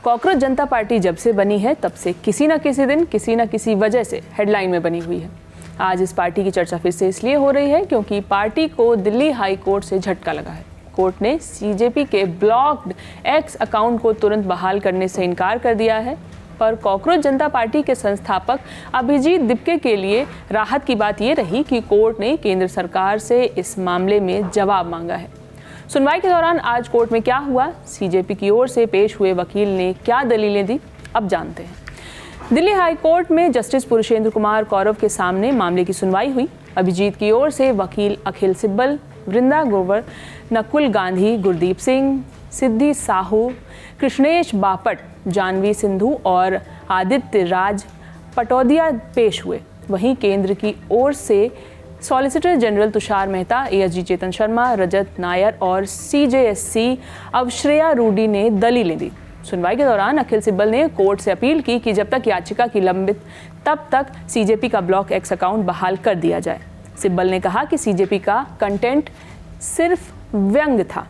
Cockroach जनता party जब से बनी है तब से किसी न किसी दिन किसी न किसी वजह से हेडलाइन में बनी हुई है। आज इस पार्टी की चर्चा फिर से इसलिए हो रही है क्योंकि पार्टी को दिल्ली हाई कोर्ट से झटका लगा है। कोर्ट ने सीजेपी के ब्लॉक्ड एक्स अकाउंट को तुरंत बहाल करने से इनकार कर दिया है, पर कॉकरोच जनता पार्टी के संस्थापक अभिजीत दिपके के लिए राहत की बात ये रही कि कोर्ट ने केंद्र सरकार से इस मामले में जवाब मांगा है। सुनवाई के दौरान आज कोर्ट में क्या हुआ, सीजेपी की ओर से पेश हुए वकील ने क्या दलीलें दी, अब जानते हैं। दिल्ली हाई कोर्ट में जस्टिस पुरुषेंद्र कुमार कौरव के सामने मामले की सुनवाई हुई। अभिजीत की ओर से वकील अखिल सिब्बल, वृंदा ग्रोवर, नकुल गांधी, गुरदीप सिंह, सिद्धि साहू, कृष्णेश बापट, जानवी सिंधु और आदित्य राज पटौदिया पेश हुए। वहीं केंद्र की ओर से solicitor general Tushar Mehta, ASG Chetan Sharma, Rajat Nair और सीजेएससी अवश्रेया रूडी ने दलीलें दी। सुनवाई के दौरान अखिल सिब्बल ने कोर्ट से अपील की कि जब तक याचिका की लंबित तब तक सीजेपी का ब्लॉक एक्स अकाउंट बहाल कर दिया जाए। सिब्बल ने कहा कि सीजेपी का कंटेंट सिर्फ व्यंग था।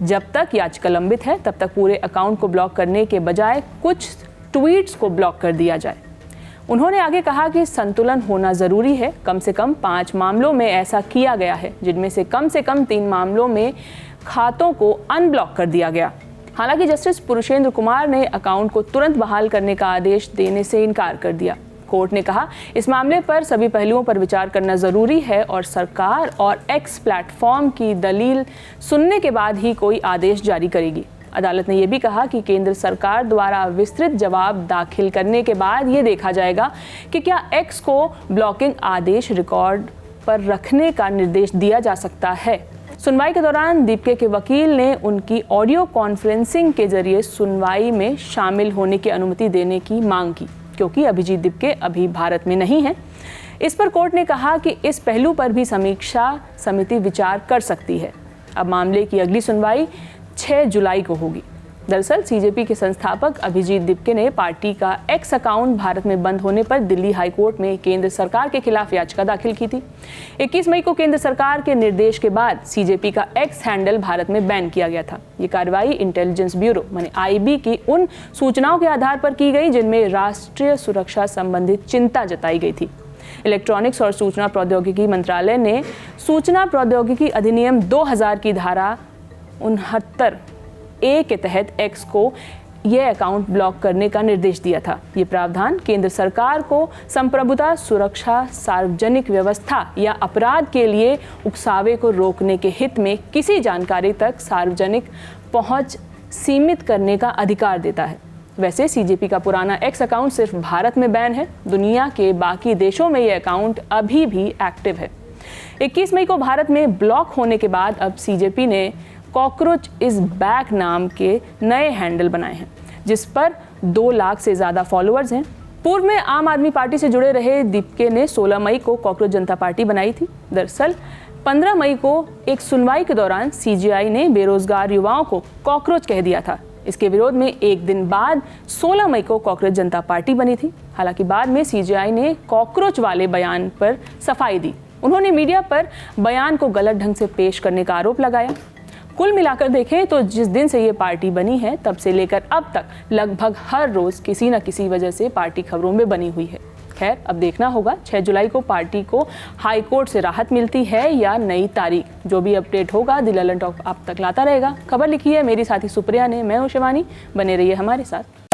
जब तक याचिका लंबित है तब तक पूरे अकाउंट को ब्लॉक करने के बजाय कुछ ट्वीट्स को ब्लॉक कर दिया जाए। उन्होंने आगे कहा कि संतुलन होना जरूरी है। कम से कम 5 मामलों में ऐसा किया गया है, जिनमें से कम 3 मामलों में खातों को अनब्लॉक कर दिया गया। हालांकि जस्टिस पुरुषेंद्र कुमार ने अकाउंट को तुरंत बहाल करने का आदेश देने से इनकार कर दिया। कोर्ट ने कहा इस मामले पर सभी पहलुओं पर विचार करना जरूरी है और सरकार और एक्स प्लेटफॉर्म की दलील सुनने के बाद ही कोई आदेश जारी करेगी। अदालत ने यह भी कहा कि केंद्र सरकार द्वारा विस्तृत जवाब दाखिल करने के बाद ये देखा जाएगा कि क्या एक्स को ब्लॉकिंग आदेश रिकॉर्ड पर रखने का निर्देश दिया जा सकता है। सुनवाई के दौरान दीपके के वकील ने उनकी ऑडियो कॉन्फ्रेंसिंग के जरिए सुनवाई में शामिल होने की अनुमति देने की मांग की, क्योंकि अभिजीत दिपके अभी भारत में नहीं है। इस पर कोर्ट ने कहा कि इस पहलू पर भी समीक्षा समिति विचार कर सकती है। अब मामले की अगली सुनवाई 6 जुलाई को होगी। दरअसल सीजेपी के संस्थापक अभिजीत दिपके ने पार्टी का एक्स अकाउंट भारत में बंद होने पर दिल्ली हाई कोर्ट में केंद्र सरकार के खिलाफ याचिका दाखिल की थी। 21 मई को केंद्र सरकार के निर्देश के बाद सीजेपी का एक्स हैंडल भारत में बैन किया गया था। ये कार्रवाई इंटेलिजेंस ब्यूरो माने आईबी की उन सूचनाओं के आधार पर की गई जिनमें राष्ट्रीय सुरक्षा संबंधित चिंता जताई गई थी। इलेक्ट्रॉनिक्स और सूचना प्रौद्योगिकी मंत्रालय ने सूचना प्रौद्योगिकी अधिनियम 2000 की धारा 69A के तहत एक्स को यह अकाउंट ब्लॉक करने का निर्देश दिया था। ये प्रावधान केंद्र सरकार को संप्रभुता, सुरक्षा, सार्वजनिक व्यवस्था या अपराध के लिए उकसावे को रोकने के हित में किसी जानकारी तक सार्वजनिक पहुंच सीमित करने का अधिकार देता है। वैसे सीजेपी का पुराना एक्स अकाउंट सिर्फ भारत में बैन है। दुनिया के बाकी देशों में यह अकाउंट अभी भी एक्टिव है। 21 मई को भारत में ब्लॉक होने के बाद अब सीजेपी ने कॉकरोच इज बैक नाम के नए हैंडल बनाए हैं, जिस पर 2 लाख से ज़्यादा फॉलोअर्स हैं। पूर्व में आम आदमी पार्टी से जुड़े रहे दीपके ने 16 मई को कॉकरोच जनता पार्टी बनाई थी। दरअसल 15 मई को एक सुनवाई के दौरान सीजीआई ने बेरोजगार युवाओं को कॉकरोच कह दिया था। इसके विरोध में एक दिन बाद 16 मई को कॉकरोच जनता पार्टी बनी थी। हालांकि बाद में सीजीआई ने कॉकरोच वाले बयान पर सफाई दी। उन्होंने मीडिया पर बयान को गलत ढंग से पेश करने का आरोप लगाया। कुल मिलाकर देखें तो जिस दिन से ये पार्टी बनी है तब से लेकर अब तक लगभग हर रोज किसी न किसी वजह से पार्टी खबरों में बनी हुई है। खैर, अब देखना होगा 6 जुलाई को पार्टी को हाई कोर्ट से राहत मिलती है या नई तारीख। जो भी अपडेट होगा दिल ललन टॉक आप तक लाता रहेगा। खबर लिखी है मेरी साथी सुप्रिया ने, मैं हूं शिवानी। बने रहिए हमारे साथ।